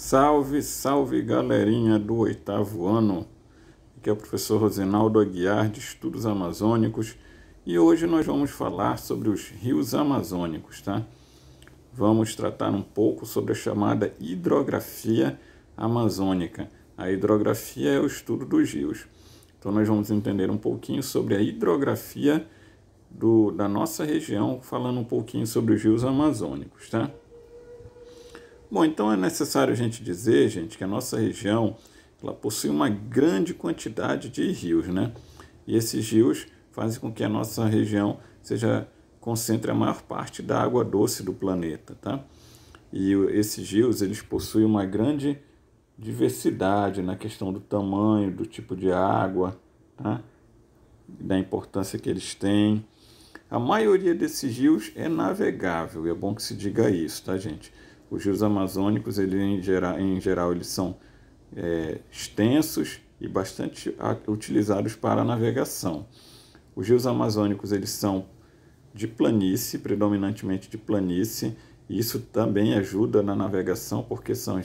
Salve, salve galerinha do oitavo ano, aqui é o professor Rosinaldo Aguiar de Estudos Amazônicos e hoje nós vamos falar sobre os rios amazônicos, tá? Vamos tratar um pouco sobre a chamada hidrografia amazônica. A hidrografia é o estudo dos rios, então nós vamos entender um pouquinho sobre a hidrografia da nossa região, falando um pouquinho sobre os rios amazônicos, tá? Bom, então é necessário a gente dizer, gente, que a nossa região ela possui uma grande quantidade de rios, né? E esses rios fazem com que a nossa região concentre a maior parte da água doce do planeta, tá? E esses rios, eles possuem uma grande diversidade na questão do tamanho, do tipo de água, tá? Da importância que eles têm. A maioria desses rios é navegável, e é bom que se diga isso, tá, gente? Os rios amazônicos, em geral, eles são extensos e bastante utilizados para a navegação. Os rios amazônicos, eles são de planície, predominantemente de planície, e isso também ajuda na navegação, porque são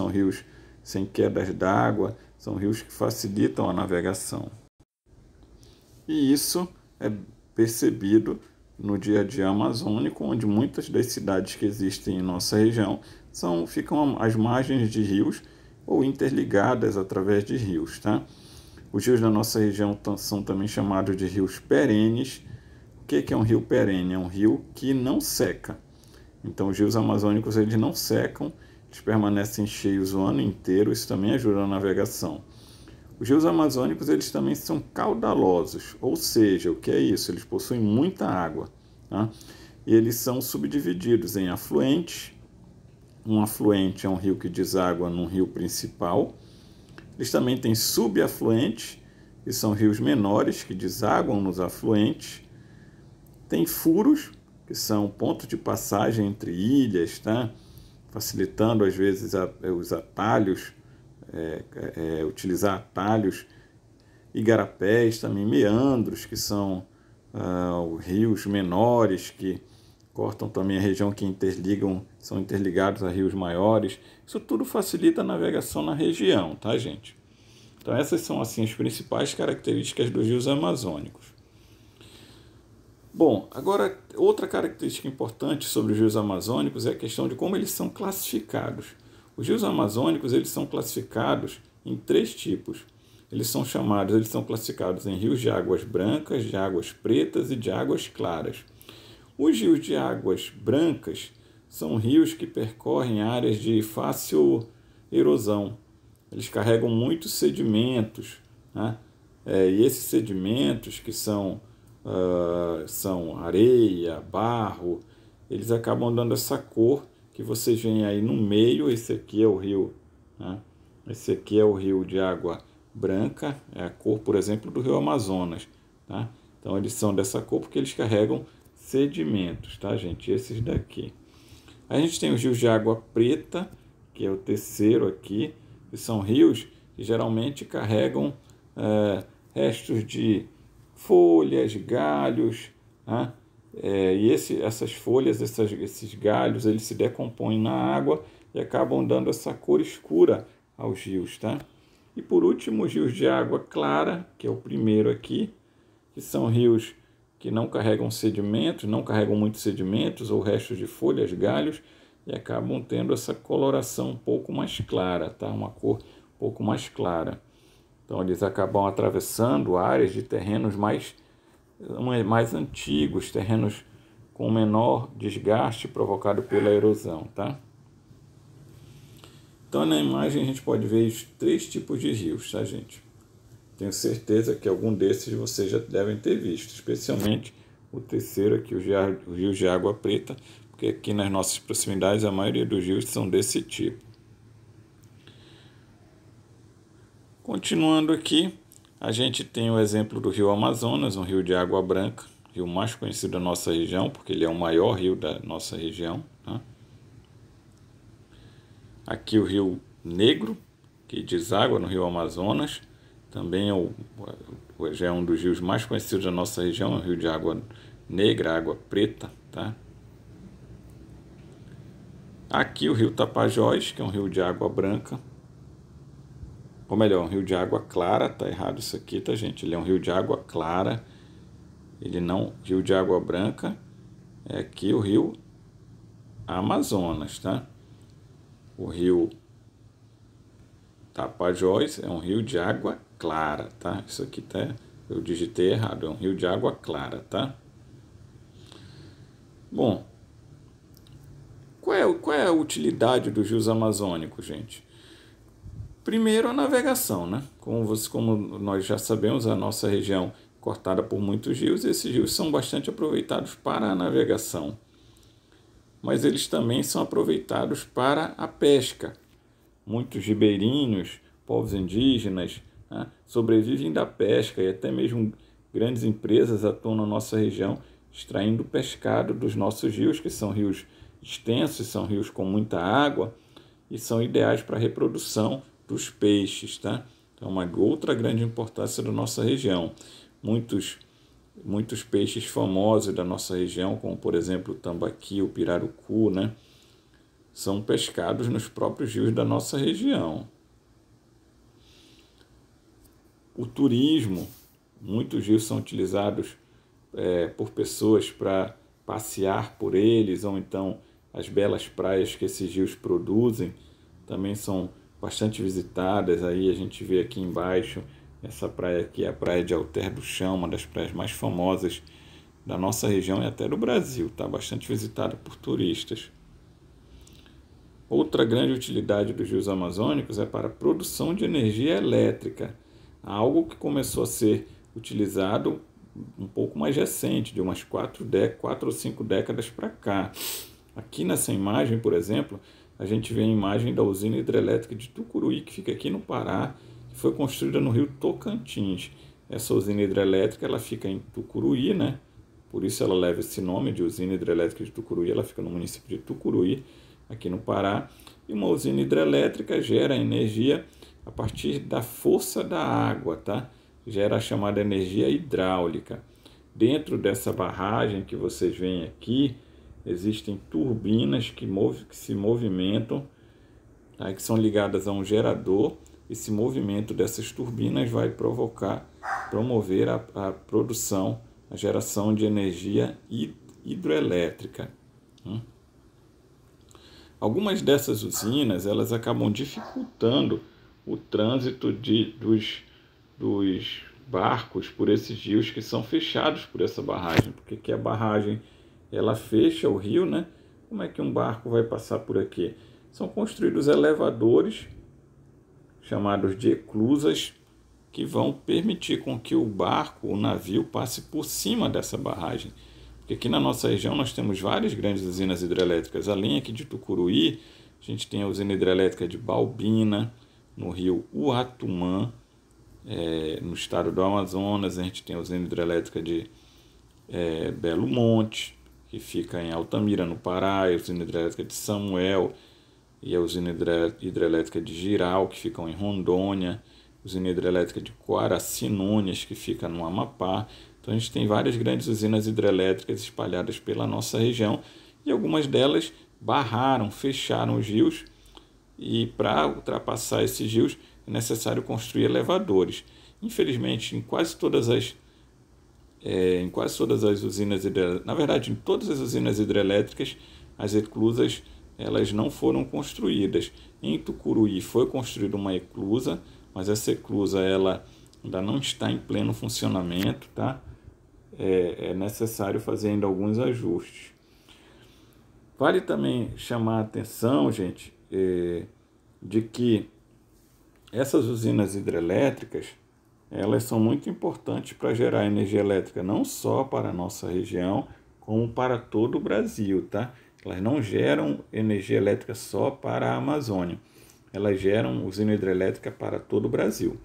rios sem quedas d'água, são rios que facilitam a navegação. E isso é percebido no dia a dia amazônico, onde muitas das cidades que existem em nossa região ficam às margens de rios ou interligadas através de rios, tá? Os rios da nossa região são também chamados de rios perenes. O que é um rio perene? É um rio que não seca. Então, os rios amazônicos eles não secam, eles permanecem cheios o ano inteiro, isso também ajuda na navegação. Os rios amazônicos eles também são caudalosos, ou seja, o que é isso? Eles possuem muita água, tá? E eles são subdivididos em afluentes. Um afluente é um rio que deságua num rio principal. Eles também têm subafluentes, que são rios menores que desaguam nos afluentes. Tem furos, que são pontos de passagem entre ilhas, tá? Facilitando às vezes os atalhos, utilizar atalhos, igarapés, também meandros, que são rios menores que cortam também a região, que são interligados a rios maiores. Isso tudo facilita a navegação na região, tá, gente? Então essas são assim as principais características dos rios amazônicos. Bom, agora outra característica importante sobre os rios amazônicos é a questão de como eles são classificados. Os rios amazônicos eles são classificados em 3 tipos. Eles são classificados em rios de águas brancas, de águas pretas e de águas claras. Os rios de águas brancas são rios que percorrem áreas de fácil erosão. Eles carregam muitos sedimentos, né? E esses sedimentos que são areia, barro, eles acabam dando essa cor que vocês veem aí no meio. Esse aqui é o rio, né? Esse aqui é o rio de água branca, é a cor, por exemplo, do rio Amazonas, tá? Então eles são dessa cor porque eles carregam sedimentos, tá, gente? Esses daqui. A gente tem os rios de água preta, que é o terceiro aqui, que são rios que geralmente carregam restos de folhas, galhos, né? E essas folhas, esses galhos, eles se decompõem na água e acabam dando essa cor escura aos rios, tá? E por último, os rios de água clara, que é o primeiro aqui, que são rios que não carregam sedimentos, não carregam muitos sedimentos ou restos de folhas, galhos, e acabam tendo essa coloração um pouco mais clara, tá? Uma cor um pouco mais clara. Então, eles acabam atravessando áreas de terrenos mais antigos, terrenos com menor desgaste provocado pela erosão, tá? Então, na imagem a gente pode ver os 3 tipos de rios, tá, gente? Tenho certeza que algum desses vocês já devem ter visto, especialmente o terceiro aqui, os rios de água preta, porque aqui nas nossas proximidades a maioria dos rios são desse tipo. Continuando aqui, a gente tem o exemplo do rio Amazonas, um rio de água branca, rio mais conhecido da nossa região, porque ele é o maior rio da nossa região, tá? Aqui o rio Negro, que deságua no rio Amazonas, também já é um dos rios mais conhecidos da nossa região, é um rio de água negra, água preta, tá? Aqui o rio Tapajós, que é um rio de água branca, ou melhor, um rio de água clara, tá errado isso aqui, tá, gente? Ele é um rio de água clara, ele não, rio de água branca, é aqui o rio Amazonas, tá? O rio Tapajós é um rio de água clara, tá? Isso aqui tá, eu digitei errado, é um rio de água clara, tá? Bom, qual é a utilidade dos rios amazônicos, gente? Primeiro, a navegação, né? Como nós já sabemos, a nossa região é cortada por muitos rios, e esses rios são bastante aproveitados para a navegação. Mas eles também são aproveitados para a pesca. Muitos ribeirinhos, povos indígenas, né, sobrevivem da pesca, e até mesmo grandes empresas atuam na nossa região extraindo pescado dos nossos rios, que são rios extensos, são rios com muita água e são ideais para a reprodução dos peixes, tá? Então, uma outra grande importância da nossa região. Muitos peixes famosos da nossa região, como por exemplo o tambaqui, o pirarucu, né, são pescados nos próprios rios da nossa região. O turismo, muitos rios são utilizados por pessoas para passear por eles, ou então as belas praias que esses rios produzem também são bastante visitadas. Aí a gente vê aqui embaixo, essa praia aqui é a praia de Alter do Chão, uma das praias mais famosas da nossa região e até do Brasil, está bastante visitada por turistas. Outra grande utilidade dos rios amazônicos é para a produção de energia elétrica, algo que começou a ser utilizado um pouco mais recente, de umas 4 ou 5 décadas para cá. Aqui nessa imagem, por exemplo, a gente vê a imagem da usina hidrelétrica de Tucuruí, que fica aqui no Pará, que foi construída no rio Tocantins. Essa usina hidrelétrica ela fica em Tucuruí, né? Por isso ela leva esse nome de usina hidrelétrica de Tucuruí, ela fica no município de Tucuruí, aqui no Pará. E uma usina hidrelétrica gera energia a partir da força da água, tá? Gera a chamada energia hidráulica. Dentro dessa barragem que vocês veem aqui, existem turbinas que se movimentam, tá? Que são ligadas a um gerador. Esse movimento dessas turbinas vai promover a produção, a geração de energia hidroelétrica. Algumas dessas usinas elas acabam dificultando o trânsito dos barcos por esses rios que são fechados por essa barragem, porque aqui a barragem ela fecha o rio, né? Como é que um barco vai passar por aqui? São construídos elevadores chamados de eclusas que vão permitir com que o barco, o navio, passe por cima dessa barragem. Porque aqui na nossa região nós temos várias grandes usinas hidrelétricas. Além aqui de Tucuruí, a gente tem a usina hidrelétrica de Balbina, no rio Uatumã, no estado do Amazonas. A gente tem a usina hidrelétrica de Belo Monte, que fica em Altamira, no Pará, a usina hidrelétrica de Samuel e a usina hidrelétrica de Jirau, que ficam em Rondônia, usina hidrelétrica de Coaraci Nunes, que fica no Amapá. Então a gente tem várias grandes usinas hidrelétricas espalhadas pela nossa região e algumas delas fecharam os rios, e para ultrapassar esses rios é necessário construir elevadores. Infelizmente, em quase todas as usinas hidrelétricas, na verdade, em todas as usinas hidrelétricas, as eclusas elas não foram construídas. Em Tucuruí foi construída uma eclusa, mas essa eclusa ela ainda não está em pleno funcionamento, tá? É necessário fazer ainda alguns ajustes. Vale também chamar a atenção, gente, de que essas usinas hidrelétricas elas são muito importantes para gerar energia elétrica, não só para a nossa região, como para todo o Brasil, tá? Elas não geram energia elétrica só para a Amazônia, elas geram usina hidrelétrica para todo o Brasil.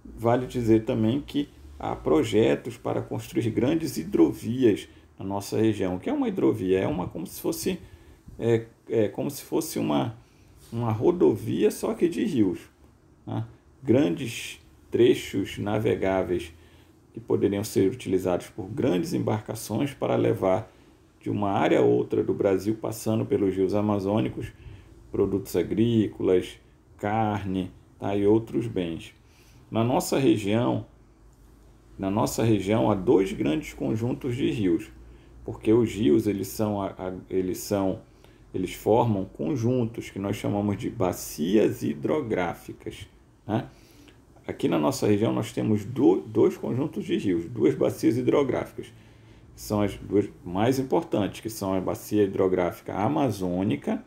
Vale dizer também que há projetos para construir grandes hidrovias na nossa região. O que é uma hidrovia? Como se fosse uma rodovia, só que de rios, né? Grandes trechos navegáveis que poderiam ser utilizados por grandes embarcações para levar de uma área a outra do Brasil, passando pelos rios amazônicos, produtos agrícolas, carne, tá, e outros bens. Na nossa região há dois grandes conjuntos de rios, porque os rios eles formam conjuntos que nós chamamos de bacias hidrográficas, né? Aqui na nossa região nós temos dois conjuntos de rios, duas bacias hidrográficas, que são as duas mais importantes, que são a bacia hidrográfica amazônica,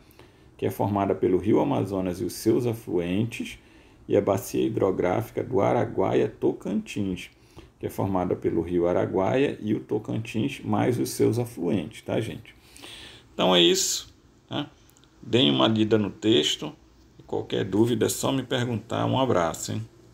que é formada pelo rio Amazonas e os seus afluentes, e a bacia hidrográfica do Araguaia-Tocantins, que é formada pelo rio Araguaia e o Tocantins, mais os seus afluentes, tá, gente? Então é isso, tá? Deem uma lida no texto, e qualquer dúvida é só me perguntar. Um abraço, hein?